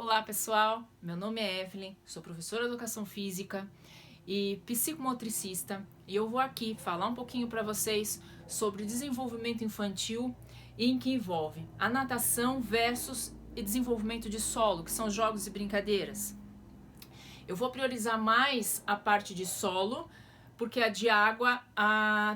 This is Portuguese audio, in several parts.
Olá pessoal, meu nome é Evelyn, sou professora de Educação Física e psicomotricista e eu vou aqui falar um pouquinho para vocês sobre desenvolvimento infantil em que envolve a natação versus desenvolvimento de solo, que são jogos e brincadeiras. Eu vou priorizar mais a parte de solo, porque a de água,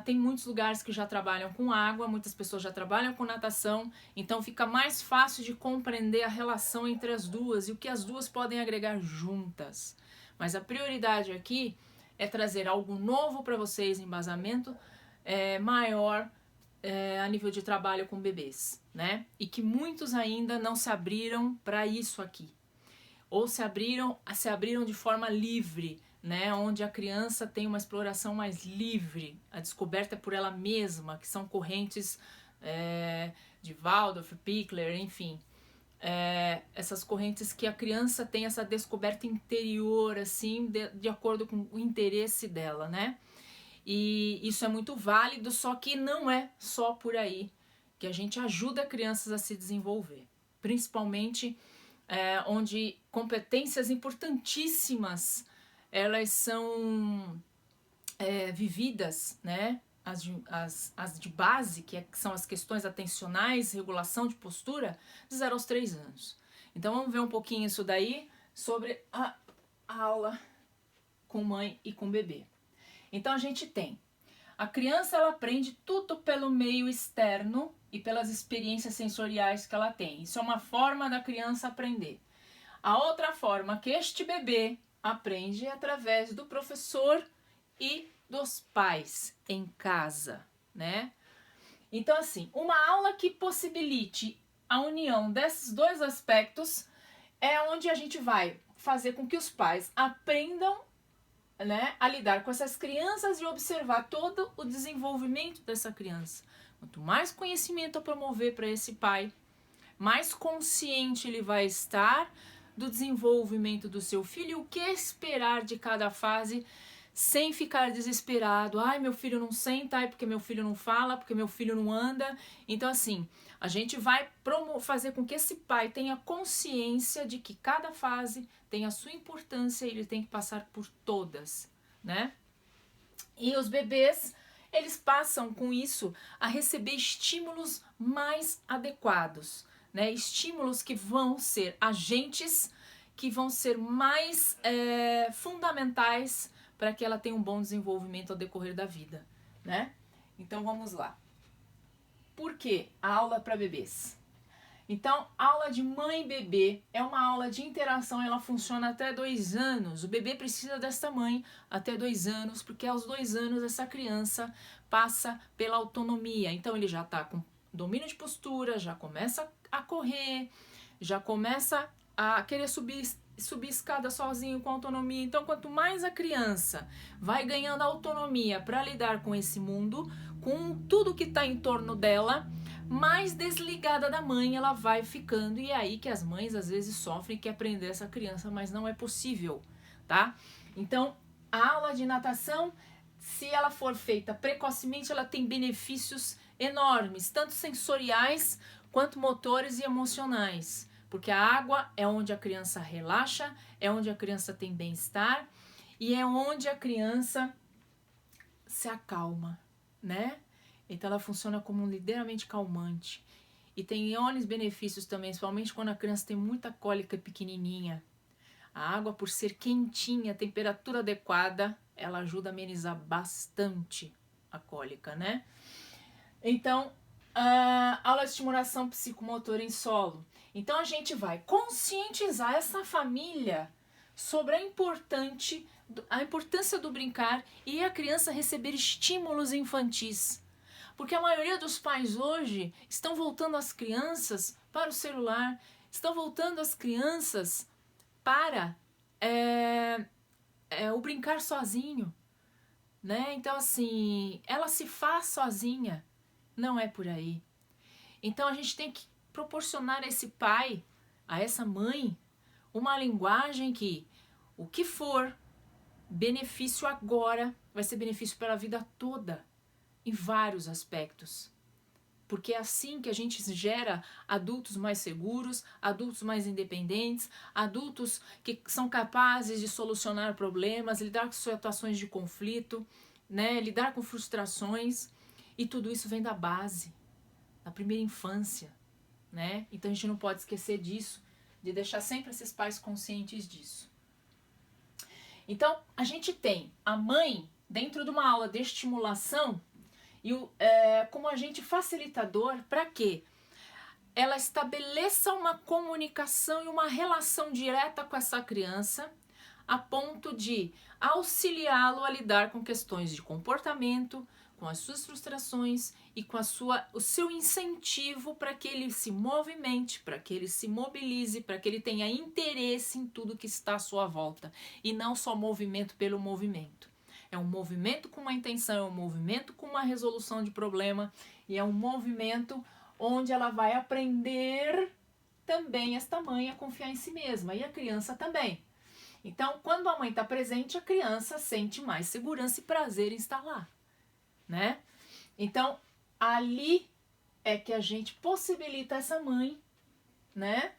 tem muitos lugares que já trabalham com água, muitas pessoas já trabalham com natação, então fica mais fácil de compreender a relação entre as duas e o que as duas podem agregar juntas. Mas a prioridade aqui é trazer algo novo para vocês, embasamento maior a nível de trabalho com bebês, né? E que muitos ainda não se abriram para isso aqui. Ou se abriram de forma livre, né, onde a criança tem uma exploração mais livre, a descoberta por ela mesma, que são correntes de Waldorf, Pickler, enfim, essas correntes que a criança tem essa descoberta interior, assim, de acordo com o interesse dela, né? E isso é muito válido, só que não é só por aí que a gente ajuda crianças a se desenvolver, principalmente onde competências importantíssimas elas são vividas, né? As de base, que são as questões atencionais, regulação de postura, de 0 aos 3 anos. Então vamos ver um pouquinho isso daí sobre a aula com mãe e com bebê. Então a gente tem a criança, ela aprende tudo pelo meio externo e pelas experiências sensoriais que ela tem. Isso é uma forma da criança aprender. A outra forma que este bebê aprende é através do professor e dos pais em casa, né? Então, assim, uma aula que possibilite a união desses dois aspectos é onde a gente vai fazer com que os pais aprendam, né, a lidar com essas crianças e observar todo o desenvolvimento dessa criança. Quanto mais conhecimento eu promover para esse pai, mais consciente ele vai estar do desenvolvimento do seu filho e o que esperar de cada fase, sem ficar desesperado. Ai, meu filho não senta, ai, porque meu filho não fala, porque meu filho não anda. Então, assim, a gente vai fazer com que esse pai tenha consciência de que cada fase tem a sua importância e ele tem que passar por todas, né? E os bebês, eles passam com isso a receber estímulos mais adequados, né? Estímulos que vão ser agentes, que vão ser mais fundamentais para que ela tenha um bom desenvolvimento ao decorrer da vida, né? Então vamos lá. Por que a aula para bebês? Então, aula de mãe e bebê é uma aula de interação, ela funciona até 2 anos. O bebê precisa dessa mãe até 2 anos, porque aos 2 anos essa criança passa pela autonomia. Então, ele já está com domínio de postura, já começa a correr, já começa a querer subir escada sozinho com autonomia. Então, quanto mais a criança vai ganhando autonomia para lidar com esse mundo, com tudo que está em torno dela, mais desligada da mãe ela vai ficando, e é aí que as mães às vezes sofrem que aprender essa criança, mas não é possível, tá? Então, a aula de natação, se ela for feita precocemente, ela tem benefícios enormes, tanto sensoriais quanto motores e emocionais, porque a água é onde a criança relaxa, é onde a criança tem bem-estar e é onde a criança se acalma, né? Então ela funciona como literalmente calmante. E tem enormes benefícios também, principalmente quando a criança tem muita cólica pequenininha. A água, por ser quentinha, temperatura adequada, ela ajuda a amenizar bastante a cólica, né? Então, aula de estimulação psicomotora em solo. Então a gente vai conscientizar essa família sobre a importância do brincar e a criança receber estímulos infantis. Porque a maioria dos pais hoje estão voltando as crianças para o celular, estão voltando as crianças para o brincar sozinho, né? Então, assim, ela se faz sozinha, não é por aí. Então, a gente tem que proporcionar a esse pai, a essa mãe, uma linguagem que o que for benefício agora vai ser benefício pela vida toda, em vários aspectos, porque é assim que a gente gera adultos mais seguros, adultos mais independentes, adultos que são capazes de solucionar problemas, lidar com situações de conflito, né, lidar com frustrações, e tudo isso vem da base, da primeira infância, né? Então a gente não pode esquecer disso, de deixar sempre esses pais conscientes disso. Então a gente tem a mãe dentro de uma aula de estimulação e como agente facilitador para quê? Ela estabeleça uma comunicação e uma relação direta com essa criança, a ponto de auxiliá-lo a lidar com questões de comportamento, com as suas frustrações e com o seu incentivo para que ele se movimente, para que ele se mobilize, para que ele tenha interesse em tudo que está à sua volta e não só movimento pelo movimento. É um movimento com uma intenção, é um movimento com uma resolução de problema e é um movimento onde ela vai aprender também esta mãe a confiar em si mesma e a criança também. Então, quando a mãe está presente, a criança sente mais segurança e prazer em estar lá, né? Então, ali é que a gente possibilita essa mãe, né,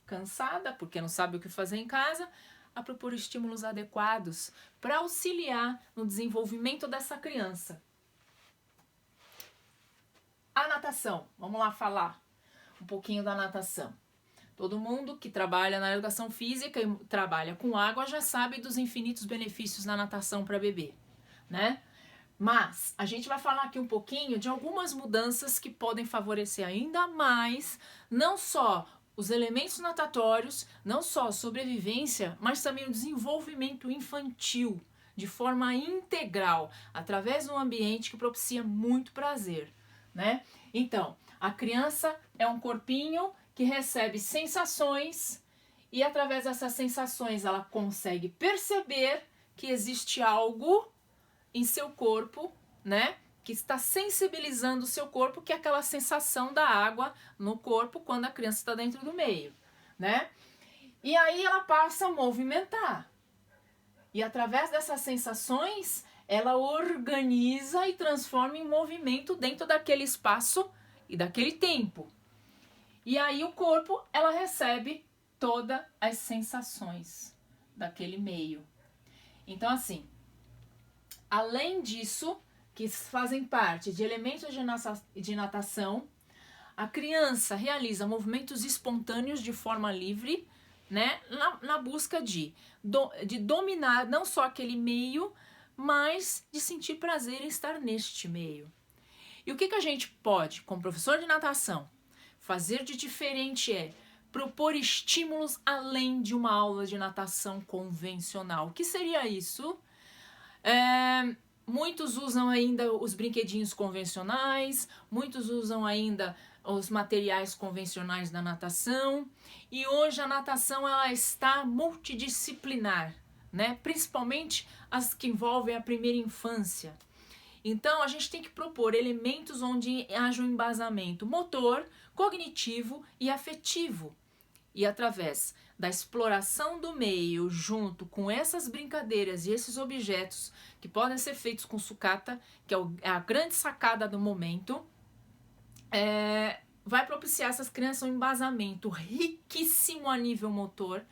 cansada, porque não sabe o que fazer em casa, a propor estímulos adequados para auxiliar no desenvolvimento dessa criança. A natação, vamos lá falar um pouquinho da natação. Todo mundo que trabalha na educação física e trabalha com água já sabe dos infinitos benefícios da natação para bebê, né? Mas a gente vai falar aqui um pouquinho de algumas mudanças que podem favorecer ainda mais, não só os elementos natatórios, não só a sobrevivência, mas também o desenvolvimento infantil, de forma integral, através de um ambiente que propicia muito prazer, né? Então, a criança é um corpinho que recebe sensações e através dessas sensações ela consegue perceber que existe algo em seu corpo, né, que está sensibilizando o seu corpo, que é aquela sensação da água no corpo quando a criança está dentro do meio, né? E aí ela passa a movimentar. E através dessas sensações, ela organiza e transforma em movimento dentro daquele espaço e daquele tempo. E aí o corpo, ela recebe todas as sensações daquele meio. Então, assim, além disso, que fazem parte de elementos de natação, a criança realiza movimentos espontâneos de forma livre, né, na busca de dominar não só aquele meio, mas de sentir prazer em estar neste meio. E o que a gente pode, como professor de natação, fazer de diferente é propor estímulos além de uma aula de natação convencional. O que seria isso? Muitos usam ainda os brinquedinhos convencionais, muitos usam ainda os materiais convencionais da natação, e hoje a natação ela está multidisciplinar, né? Principalmente as que envolvem a primeira infância. Então a gente tem que propor elementos onde haja um embasamento motor, cognitivo e afetivo. E através da exploração do meio junto com essas brincadeiras e esses objetos que podem ser feitos com sucata, que é a grande sacada do momento, vai propiciar essas crianças um embasamento riquíssimo a nível motor,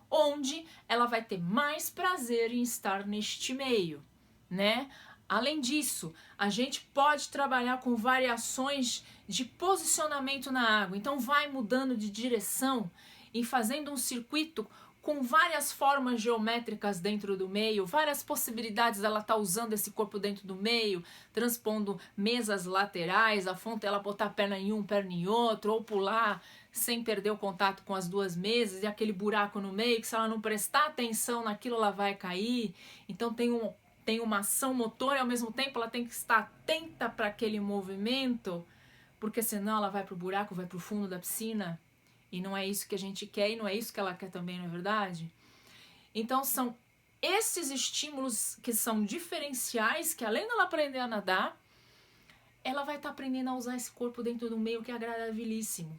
onde ela vai ter mais prazer em estar neste meio, né? Além disso, a gente pode trabalhar com variações de posicionamento na água. Então vai mudando de direção e fazendo um circuito com várias formas geométricas dentro do meio, várias possibilidades dela estar usando esse corpo dentro do meio, transpondo mesas laterais, a fonte ela botar a perna em um, perna em outro, ou pular sem perder o contato com as duas mesas e aquele buraco no meio que se ela não prestar atenção naquilo ela vai cair. Então tem uma ação motora e ao mesmo tempo ela tem que estar atenta para aquele movimento, porque senão ela vai para o buraco, vai para o fundo da piscina. E não é isso que a gente quer e não é isso que ela quer também, não é verdade? Então são esses estímulos que são diferenciais, que além dela aprender a nadar, ela vai estar aprendendo a usar esse corpo dentro do meio que é agradabilíssimo.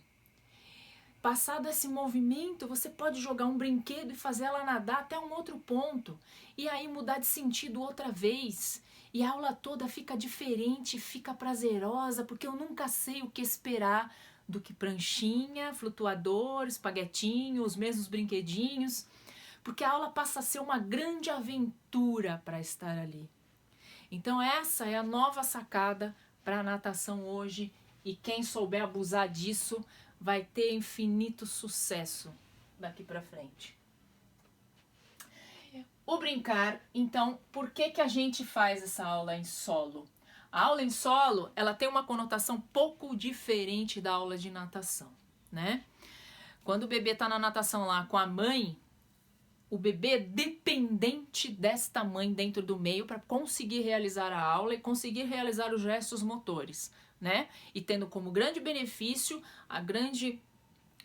Passado esse movimento, você pode jogar um brinquedo e fazer ela nadar até um outro ponto. E aí mudar de sentido outra vez. e a aula toda fica diferente, fica prazerosa, porque eu nunca sei o que esperar do que pranchinha, flutuador, espaguetinho, os mesmos brinquedinhos, porque a aula passa a ser uma grande aventura para estar ali. Então essa é a nova sacada para a natação hoje, e quem souber abusar disso vai ter infinito sucesso daqui para frente. O brincar, então, por que a gente faz essa aula em solo? A aula em solo, ela tem uma conotação pouco diferente da aula de natação, né? Quando o bebê está na natação lá com a mãe, o bebê é dependente desta mãe dentro do meio para conseguir realizar a aula e conseguir realizar os gestos motores, né? E tendo como grande benefício a grande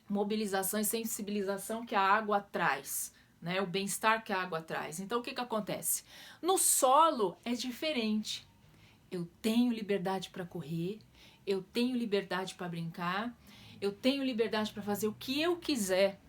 mobilização e sensibilização que a água traz, né? O bem-estar que a água traz. Então, o que acontece? No solo é diferente. Eu tenho liberdade para correr, eu tenho liberdade para brincar, eu tenho liberdade para fazer o que eu quiser.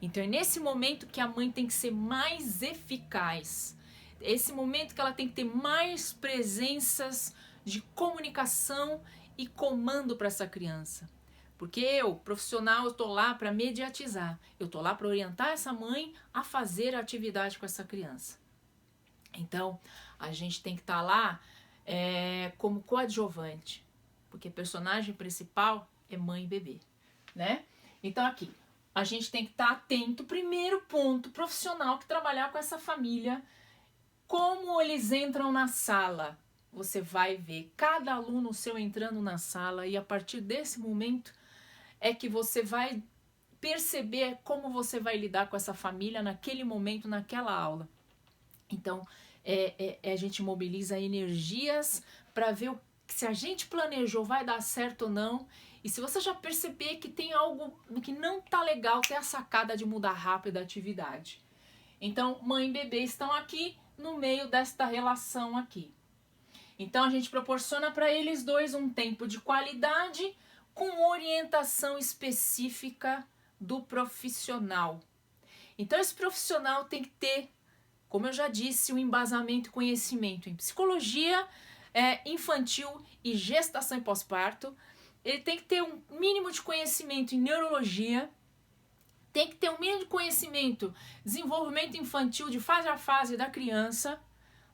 Então, é nesse momento que a mãe tem que ser mais eficaz. Esse momento que ela tem que ter mais presenças de comunicação e comando para essa criança. Porque eu, profissional, eu estou lá para mediatizar. Eu estou lá para orientar essa mãe a fazer a atividade com essa criança. Então, a gente tem que estar lá como coadjuvante. Porque personagem principal é mãe e bebê, né? Então, aqui, a gente tem que estar atento. Primeiro ponto, profissional que trabalhar com essa família. Como eles entram na sala. Você vai ver cada aluno seu entrando na sala e a partir desse momento é que você vai perceber como você vai lidar com essa família naquele momento, naquela aula. Então, a gente mobiliza energias para ver se a gente planejou vai dar certo ou não. E se você já perceber que tem algo que não tá legal, tem a sacada de mudar rápido a atividade. Então, mãe e bebê estão aqui no meio desta relação aqui. Então, a gente proporciona para eles dois um tempo de qualidade com orientação específica do profissional. Então, esse profissional tem que ter, como eu já disse, um embasamento e conhecimento em psicologia infantil e gestação e pós-parto. Ele tem que ter um mínimo de conhecimento em neurologia, tem que ter um mínimo de conhecimento, desenvolvimento infantil de fase a fase da criança,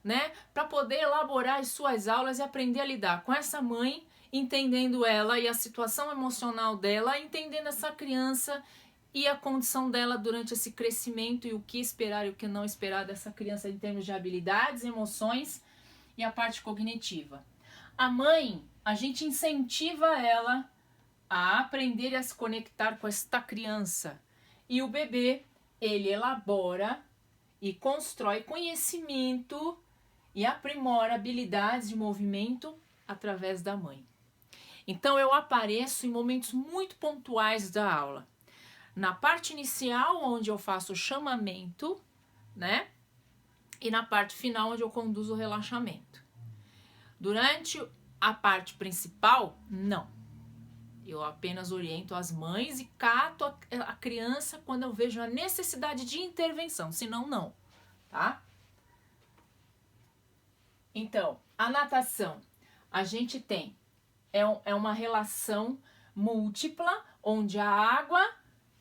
né, para poder elaborar as suas aulas e aprender a lidar com essa mãe, entendendo ela e a situação emocional dela, entendendo essa criança e a condição dela durante esse crescimento e o que esperar e o que não esperar dessa criança em termos de habilidades, emoções e a parte cognitiva. A mãe, a gente incentiva ela a aprender a se conectar com esta criança. E o bebê, ele elabora e constrói conhecimento e aprimora habilidades de movimento através da mãe. Então eu apareço em momentos muito pontuais da aula. Na parte inicial, onde eu faço o chamamento, né? E na parte final, onde eu conduzo o relaxamento. Durante a parte principal, não. Eu apenas oriento as mães e cato a criança quando eu vejo a necessidade de intervenção, senão não, tá? Então, a natação, a gente tem, é uma relação múltipla, onde a água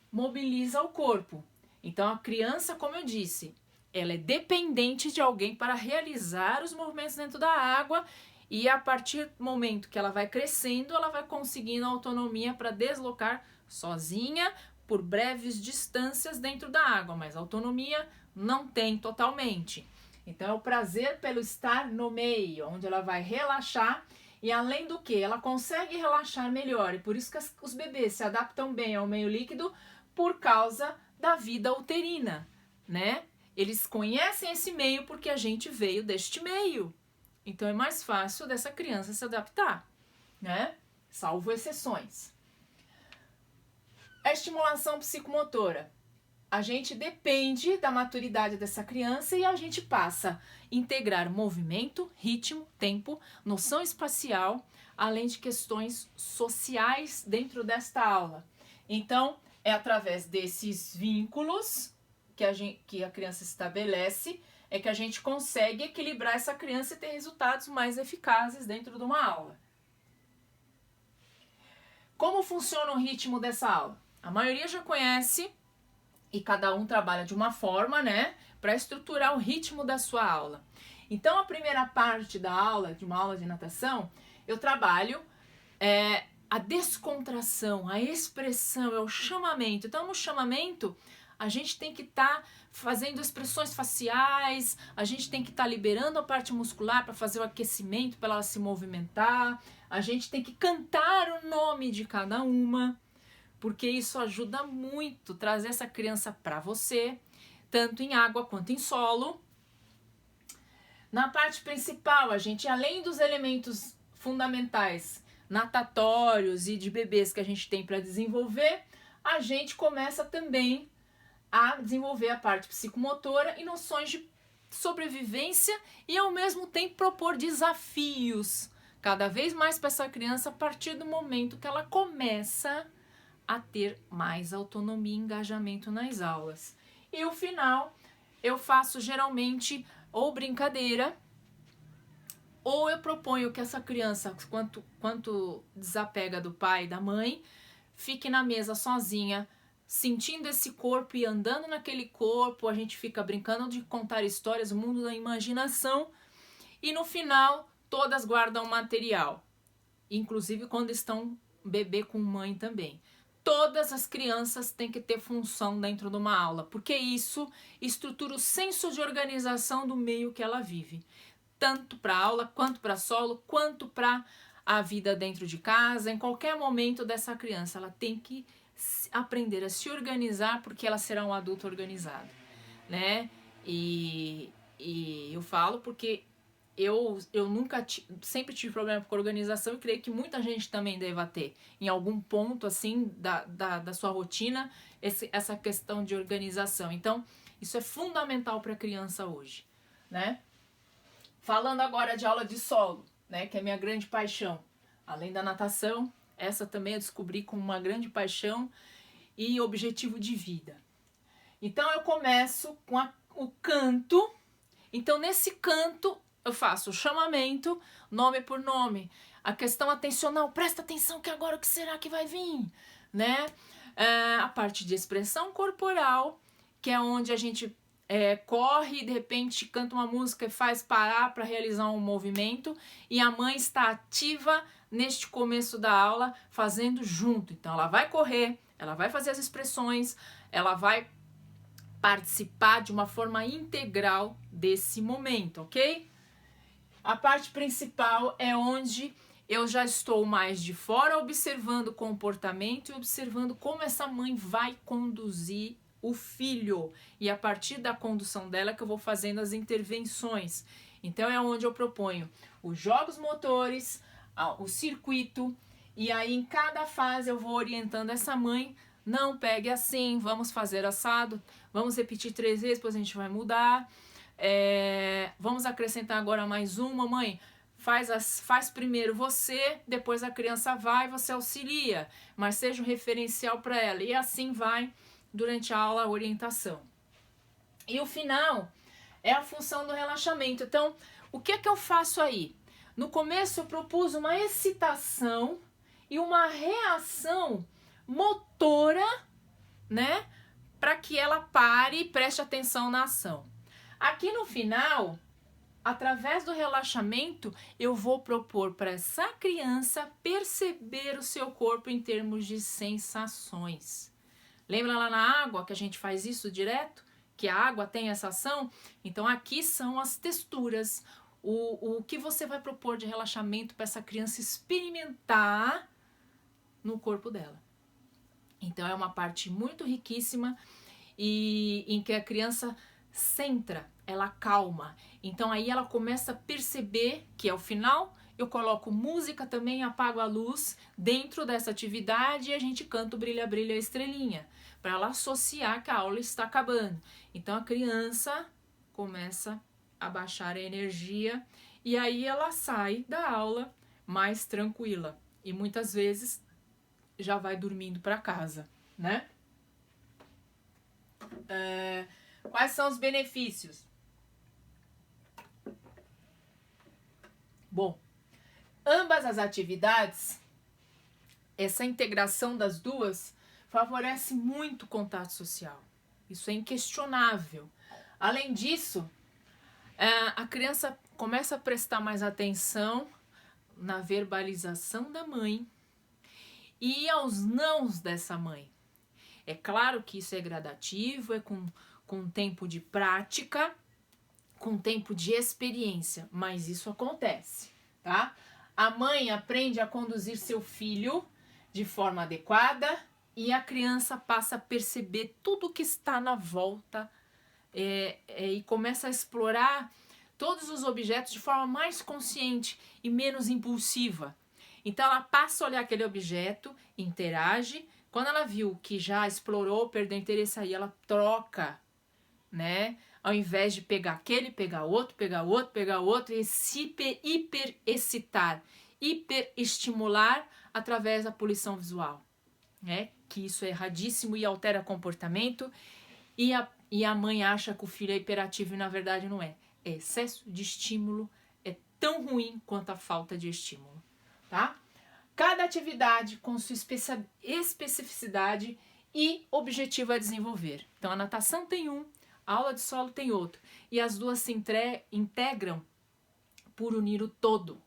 mobiliza o corpo. Então, a criança, como eu disse, ela é dependente de alguém para realizar os movimentos dentro da água e a partir do momento que ela vai crescendo, ela vai conseguindo autonomia para deslocar sozinha por breves distâncias dentro da água, mas autonomia não tem totalmente. Então, é o prazer pelo estar no meio, onde ela vai relaxar e, além do que, ela consegue relaxar melhor. E por isso que os bebês se adaptam bem ao meio líquido por causa da vida uterina, né? Eles conhecem esse meio porque a gente veio deste meio. Então, é mais fácil dessa criança se adaptar, né? Salvo exceções. A estimulação psicomotora. A gente depende da maturidade dessa criança e a gente passa a integrar movimento, ritmo, tempo, noção espacial, além de questões sociais dentro desta aula. Então, é através desses vínculos que a criança estabelece é que a gente consegue equilibrar essa criança e ter resultados mais eficazes dentro de uma aula. Como funciona o ritmo dessa aula? A maioria já conhece e cada um trabalha de uma forma, né, para estruturar o ritmo da sua aula. Então, a primeira parte da aula, de uma aula de natação, eu trabalho a descontração, a expressão, é o chamamento. Então, no chamamento, a gente tem que estar fazendo expressões faciais, a gente tem que estar liberando a parte muscular para fazer o aquecimento, para ela se movimentar, a gente tem que cantar o nome de cada uma, porque isso ajuda muito a trazer essa criança para você, tanto em água quanto em solo. Na parte principal, a gente, além dos elementos fundamentais natatórios e de bebês que a gente tem para desenvolver, a gente começa também a desenvolver a parte psicomotora e noções de sobrevivência e ao mesmo tempo propor desafios cada vez mais para essa criança a partir do momento que ela começa a ter mais autonomia e engajamento nas aulas. E o final eu faço geralmente ou brincadeira, ou eu proponho que essa criança, quanto desapega do pai e da mãe, fique na mesa sozinha, sentindo esse corpo e andando naquele corpo. A gente fica brincando de contar histórias, o mundo da imaginação, e no final todas guardam material, inclusive quando estão bebê com mãe também. Todas as crianças têm que ter função dentro de uma aula, porque isso estrutura o senso de organização do meio que ela vive, tanto para aula, quanto para solo, quanto para a vida dentro de casa. Em qualquer momento dessa criança, ela tem que aprender a se organizar, porque ela será um adulto organizado, né? E eu falo porque eu sempre tive problema com organização e creio que muita gente também deva ter, em algum ponto assim da sua rotina, essa questão de organização. Então, isso é fundamental para a criança hoje, né? Falando agora de aula de solo, né, que é minha grande paixão. Além da natação, essa também eu descobri como uma grande paixão e objetivo de vida. Então, eu começo com o canto. Então, nesse canto, eu faço o chamamento, nome por nome. A questão atencional, presta atenção que agora o que será que vai vir, né? A parte de expressão corporal, que é onde a gente corre e de repente canta uma música e faz parar para realizar um movimento. E a mãe está ativa neste começo da aula, fazendo junto. Então, ela vai correr, ela vai fazer as expressões, ela vai participar de uma forma integral desse momento, ok? A parte principal é onde eu já estou mais de fora, observando o comportamento e observando como essa mãe vai conduzir o filho. E a partir da condução dela que eu vou fazendo as intervenções. Então é onde eu proponho os jogos motores, o circuito, e aí em cada fase eu vou orientando essa mãe. Não pegue assim, vamos fazer assado, vamos repetir 3 vezes, depois a gente vai mudar. Vamos acrescentar agora mais uma, mãe. Faz primeiro você, depois a criança vai, você auxilia, mas seja um referencial para ela. E assim vai durante a aula, a orientação. E o final é a função do relaxamento. Então, o que é que eu faço aí? No começo eu propus uma excitação e uma reação motora, né? Para que ela pare e preste atenção na ação. Aqui no final, através do relaxamento, eu vou propor para essa criança perceber o seu corpo em termos de sensações. Lembra lá na água que a gente faz isso direto? Que a água tem essa ação? Então aqui são as texturas, o que você vai propor de relaxamento para essa criança experimentar no corpo dela. Então é uma parte muito riquíssima e em que a criança centra, ela calma. Então aí ela começa a perceber que ao final eu coloco música também, apago a luz dentro dessa atividade e a gente canta o Brilha, Brilha, Estrelinha, para ela associar que a aula está acabando. Então a criança começa a baixar a energia e aí ela sai da aula mais tranquila e muitas vezes já vai dormindo para casa, né? Quais são os benefícios? Bom, ambas as atividades, essa integração das duas, favorece muito o contato social. Isso é inquestionável. Além disso, a criança começa a prestar mais atenção na verbalização da mãe e aos nãos dessa mãe. É claro que isso é gradativo, é com tempo de prática, com tempo de experiência, mas isso acontece, tá? A mãe aprende a conduzir seu filho de forma adequada e a criança passa a perceber tudo que está na volta e começa a explorar todos os objetos de forma mais consciente e menos impulsiva. Então ela passa a olhar aquele objeto, interage. Quando ela viu que já explorou, perdeu interesse, aí ela troca, né? Ao invés de pegar aquele, pegar outro, pegar outro, pegar outro e se hiperexcitar, hiperestimular através da poluição visual, né? Que isso é erradíssimo e altera comportamento e a mãe acha que o filho é hiperativo e na verdade não é. Excesso de estímulo é tão ruim quanto a falta de estímulo, tá? Cada atividade com sua especificidade e objetivo a desenvolver. Então a natação tem um, a aula de solo tem outro. E as duas se integram por unir o todo,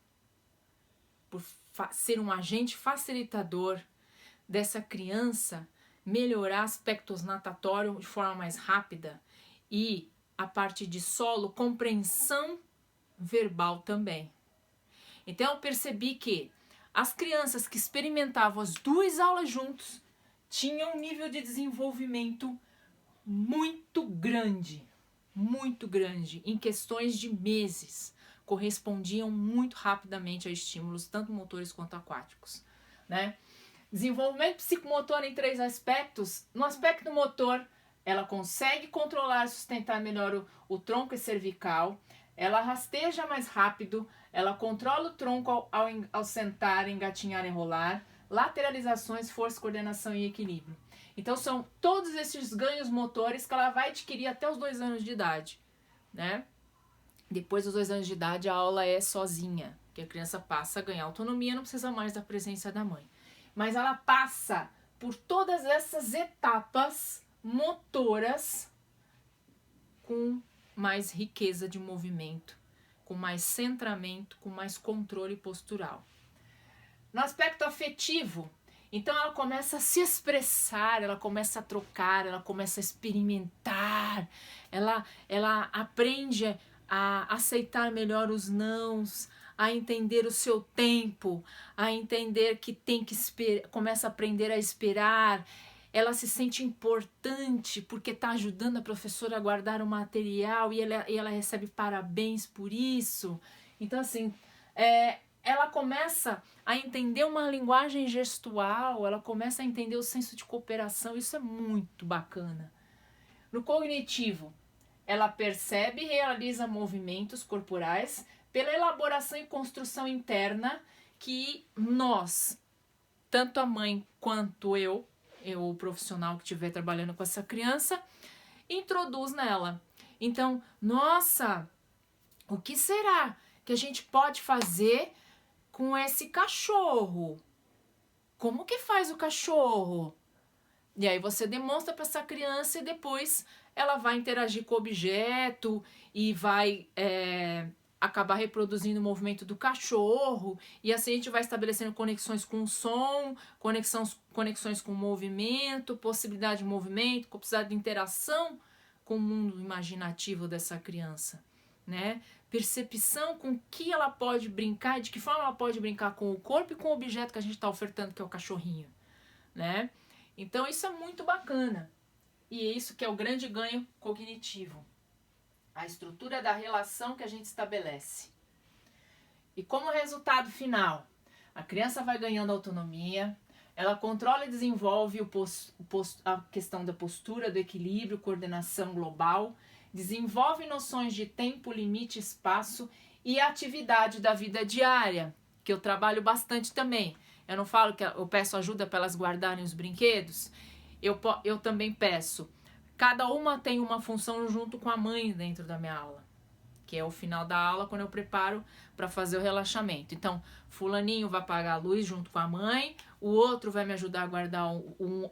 por ser um agente facilitador dessa criança melhorar aspectos natatórios de forma mais rápida e a parte de solo, compreensão verbal também. Então eu percebi que as crianças que experimentavam as duas aulas juntos tinham um nível de desenvolvimento muito grande, em questões de meses, correspondiam muito rapidamente a estímulos, tanto motores quanto aquáticos, né? Desenvolvimento psicomotor em 3 aspectos. No aspecto motor, ela consegue controlar e sustentar melhor o tronco e cervical, ela rasteja mais rápido, ela controla o tronco ao sentar, engatinhar e rolar, lateralizações, força, coordenação e equilíbrio. Então são todos esses ganhos motores que ela vai adquirir até os 2 anos de idade, né? Depois dos 2 anos de idade a aula é sozinha, que a criança passa a ganhar autonomia, não precisa mais da presença da mãe. Mas ela passa por todas essas etapas motoras com mais riqueza de movimento, com mais centramento, com mais controle postural. No aspecto afetivo, então ela começa a se expressar, ela começa a trocar, ela começa a experimentar, ela aprende a aceitar melhor os nãos, a entender o seu tempo, a entender que tem que esperar, começa a aprender a esperar, ela se sente importante porque está ajudando a professora a guardar o material e ela recebe parabéns por isso. Então assim, ela começa a entender uma linguagem gestual, ela começa a entender o senso de cooperação, isso é muito bacana. No cognitivo, ela percebe e realiza movimentos corporais pela elaboração e construção interna que nós, tanto a mãe quanto eu, o profissional que estiver trabalhando com essa criança, introduz nela. Então, nossa, o que será que a gente pode fazer com esse cachorro? Como que faz o cachorro? E aí você demonstra para essa criança e depois ela vai interagir com o objeto e vai acabar reproduzindo o movimento do cachorro, e assim a gente vai estabelecendo conexões com o som, conexões com o movimento, possibilidade de movimento, possibilidade de interação com o mundo imaginativo dessa criança, né? Percepção com que ela pode brincar, de que forma ela pode brincar com o corpo e com o objeto que a gente está ofertando, que é o cachorrinho, né? Então isso é muito bacana, e é isso que é o grande ganho cognitivo. A estrutura da relação que a gente estabelece. E como resultado final, a criança vai ganhando autonomia, ela controla e desenvolve a questão da postura, do equilíbrio, coordenação global, desenvolve noções de tempo, limite, espaço e atividade da vida diária, que eu trabalho bastante também. Eu não falo que eu peço ajuda para elas guardarem os brinquedos, eu também peço. Cada uma tem uma função junto com a mãe dentro da minha aula, que é o final da aula, quando eu preparo para fazer o relaxamento. Então, fulaninho vai apagar a luz junto com a mãe, o outro vai me ajudar a guardar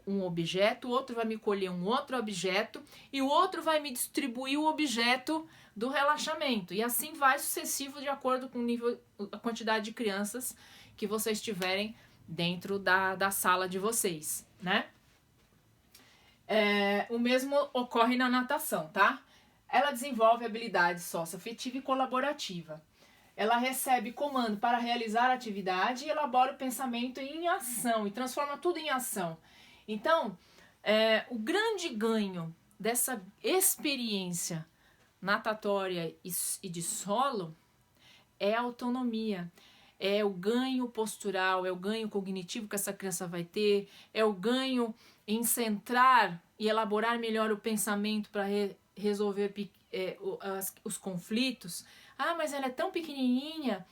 um objeto, o outro vai me colher um outro objeto e o outro vai me distribuir o objeto do relaxamento. E assim vai sucessivo de acordo com o nível, a quantidade de crianças que vocês tiverem dentro da sala de vocês, né? O mesmo ocorre na natação, tá? Ela desenvolve habilidade socioafetiva e colaborativa. Ela recebe comando para realizar a atividade e elabora o pensamento em ação e transforma tudo em ação. Então, o grande ganho dessa experiência natatória e de solo é a autonomia. É o ganho postural, é o ganho cognitivo que essa criança vai ter, é o ganho em centrar e elaborar melhor o pensamento para resolver os conflitos. Ah, mas ela é tão pequenininha.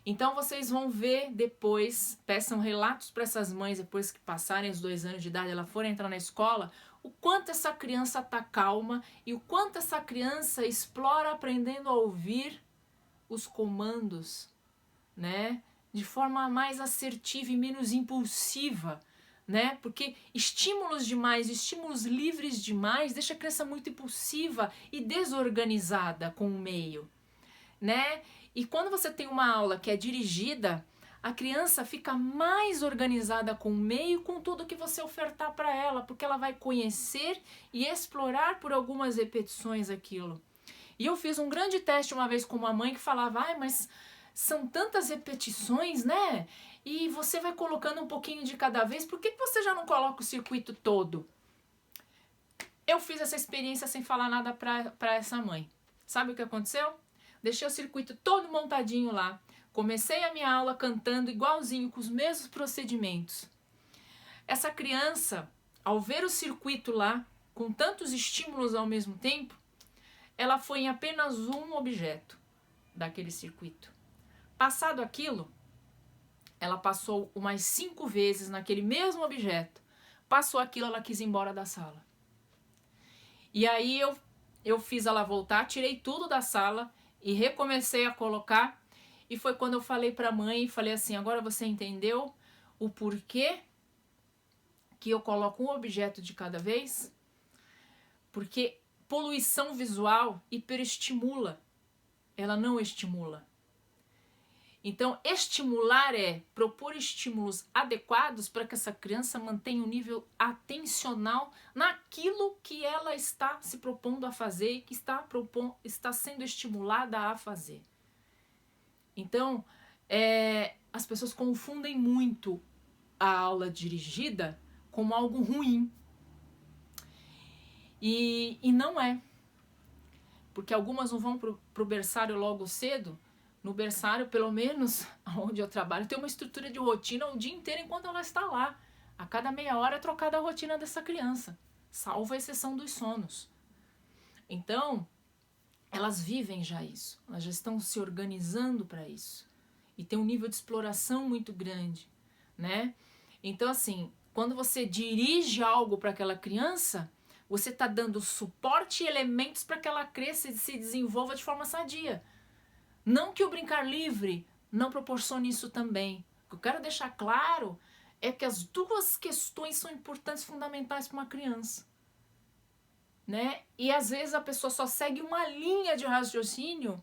Então vocês vão ver depois, peçam relatos para essas mães depois que passarem os 2 anos de idade, ela for entrar na escola, o quanto essa criança está calma e o quanto essa criança explora aprendendo a ouvir os comandos, né? De forma mais assertiva e menos impulsiva, né? Porque estímulos demais, estímulos livres demais, deixa a criança muito impulsiva e desorganizada com o meio, né? E quando você tem uma aula que é dirigida, a criança fica mais organizada com o meio, com tudo que você ofertar para ela, porque ela vai conhecer e explorar por algumas repetições aquilo. E eu fiz um grande teste uma vez com uma mãe que falava, mas são tantas repetições, né? E você vai colocando um pouquinho de cada vez, por que você já não coloca o circuito todo? Eu fiz essa experiência sem falar nada para essa mãe. Sabe o que aconteceu? Deixei o circuito todo montadinho lá. Comecei a minha aula cantando igualzinho, com os mesmos procedimentos. Essa criança, ao ver o circuito lá, com tantos estímulos ao mesmo tempo, ela foi em apenas um objeto daquele circuito. Passado aquilo, ela passou umas 5 vezes naquele mesmo objeto. Passou aquilo, ela quis ir embora da sala. E aí eu fiz ela voltar, tirei tudo da sala e recomecei a colocar. E foi quando eu falei para a mãe e falei assim, agora você entendeu o porquê que eu coloco um objeto de cada vez? Porque poluição visual hiperestimula, ela não estimula. Então, estimular é propor estímulos adequados para que essa criança mantenha um nível atencional naquilo que ela está se propondo a fazer e que está sendo estimulada a fazer. Então, as pessoas confundem muito a aula dirigida como algo ruim. E não é. Porque algumas não vão pro berçário logo cedo. No berçário, pelo menos onde eu trabalho, tem uma estrutura de rotina o dia inteiro enquanto ela está lá. A cada meia hora é trocada a rotina dessa criança, salvo a exceção dos sonos. Então, elas vivem já isso, elas já estão se organizando para isso. E tem um nível de exploração muito grande, né? Então, assim, quando você dirige algo para aquela criança, você está dando suporte e elementos para que ela cresça e se desenvolva de forma sadia. Não que o brincar livre não proporcione isso também. O que eu quero deixar claro é que as duas questões são importantes, fundamentais para uma criança, né? E às vezes a pessoa só segue uma linha de raciocínio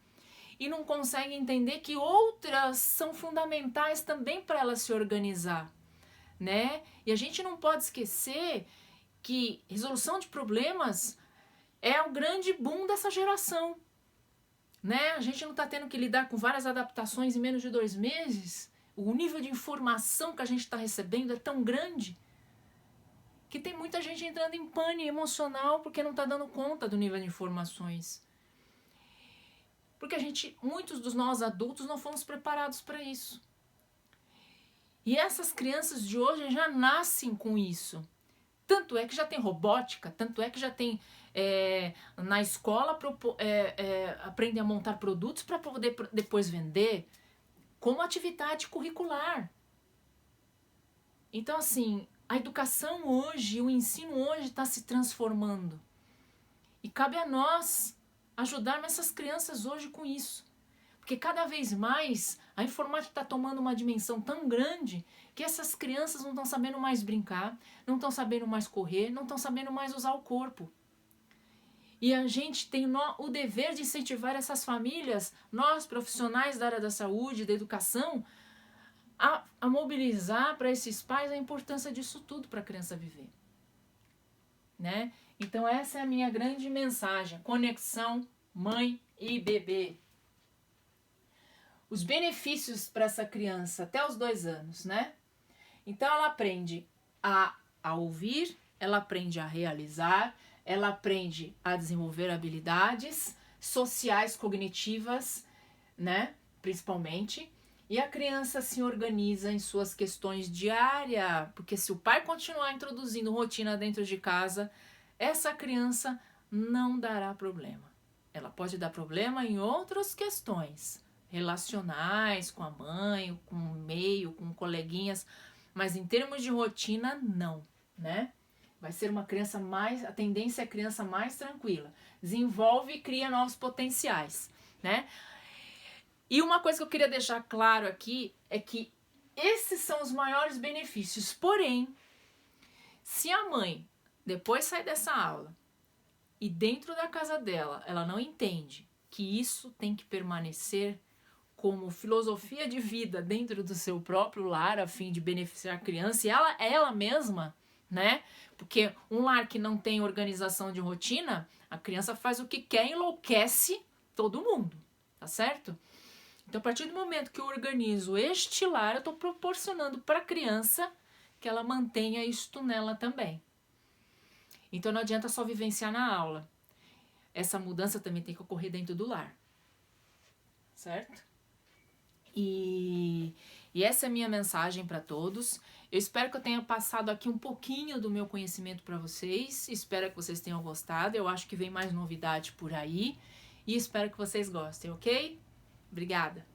e não consegue entender que outras são fundamentais também para ela se organizar, né? E a gente não pode esquecer que resolução de problemas é o grande boom dessa geração. Né? A gente não está tendo que lidar com várias adaptações em menos de 2 meses. O nível de informação que a gente está recebendo é tão grande que tem muita gente entrando em pânico emocional porque não está dando conta do nível de informações. Porque muitos dos nós adultos não fomos preparados para isso. E essas crianças de hoje já nascem com isso. Tanto é que já tem robótica, tanto é que já tem na escola aprendem a montar produtos para poder depois vender como atividade curricular. Então, assim, a educação hoje, o ensino hoje está se transformando. E cabe a nós ajudarmos essas crianças hoje com isso. Porque cada vez mais a informática está tomando uma dimensão tão grande que essas crianças não estão sabendo mais brincar, não estão sabendo mais correr, não estão sabendo mais usar o corpo. E a gente tem o dever de incentivar essas famílias, nós profissionais da área da saúde, da educação, a mobilizar para esses pais a importância disso tudo para a criança viver. Né? Então essa é a minha grande mensagem, conexão mãe e bebê. Os benefícios para essa criança até os 2 anos, né? Então ela aprende a ouvir, ela aprende a realizar, ela aprende a desenvolver habilidades sociais, cognitivas, né? Principalmente. E a criança se organiza em suas questões diárias, porque se o pai continuar introduzindo rotina dentro de casa, essa criança não dará problema. Ela pode dar problema em outras questões, relacionais, com a mãe, com o meio, com coleguinhas, mas em termos de rotina, não, né? Vai ser uma criança a tendência é a criança mais tranquila. Desenvolve e cria novos potenciais, né? E uma coisa que eu queria deixar claro aqui é que esses são os maiores benefícios. Porém, se a mãe depois sai dessa aula e dentro da casa dela ela não entende que isso tem que permanecer como filosofia de vida dentro do seu próprio lar a fim de beneficiar a criança e ela mesma, né? Porque um lar que não tem organização de rotina, a criança faz o que quer e enlouquece todo mundo, tá certo? Então, a partir do momento que eu organizo este lar, eu estou proporcionando para a criança que ela mantenha isto nela também. Então, não adianta só vivenciar na aula. Essa mudança também tem que ocorrer dentro do lar. Certo? E essa é a minha mensagem para todos. Eu espero que eu tenha passado aqui um pouquinho do meu conhecimento para vocês. Espero que vocês tenham gostado. Eu acho que vem mais novidade por aí. E espero que vocês gostem, ok? Obrigada!